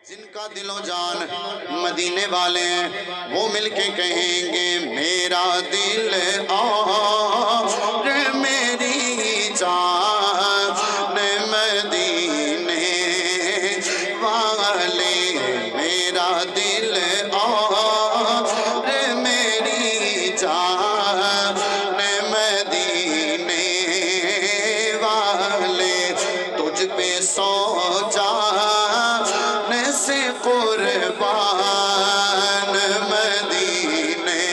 جن کا دل و جان مدینے والے ہیں وہ مل کے کہیں گے میرا دل اور میری جان مدینے والے میرا دل اور میری جان مدینے والے تجھ پہ سو سے قربان مدینے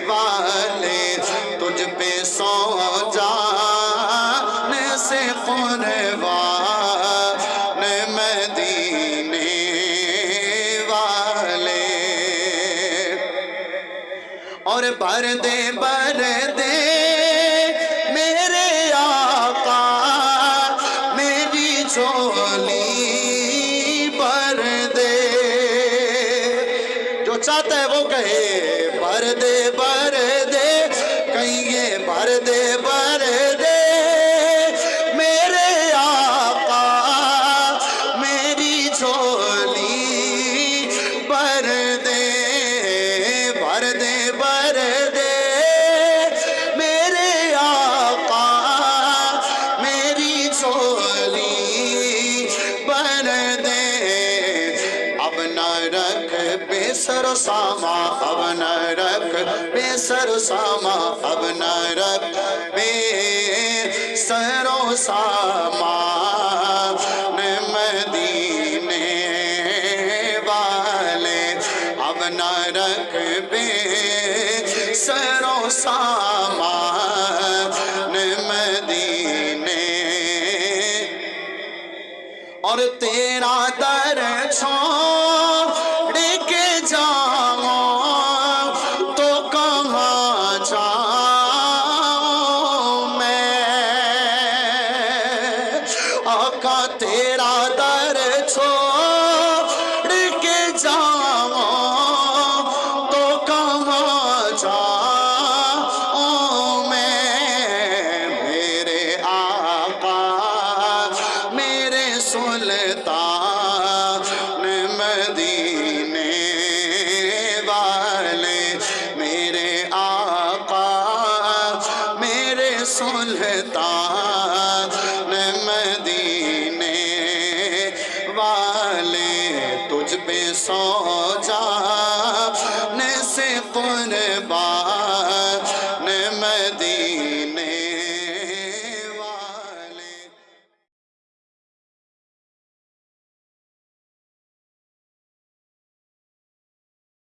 والے تجھ پہ سو جان سے قربان مدینے والے اور بھر دے میرے آقا میری جھولی چاہتا ہے وہ کہے بھر دے کہیں بھر دے میرے آقا میری جھولی بھر دے میرے آقا میری جھولی بھر دے اب نہ رکھ بے سر و ساما اب نہ رکھ بے سر و ساما اب نہ رکھ بے سر و سامان مدینے والے اب نہ رکھ بے سر و سامان مدینے اور تیرا در چھوڑ کے جاؤں تو کہاں جاؤں میں آقا تیرا در چھوڑ کے جاؤں تو کہاں جاؤں میں میرے آقا میرے سلطان مدینے والے میرے آقا میرے سلطان مدینے والے تجھ پہ سو جان سے قربان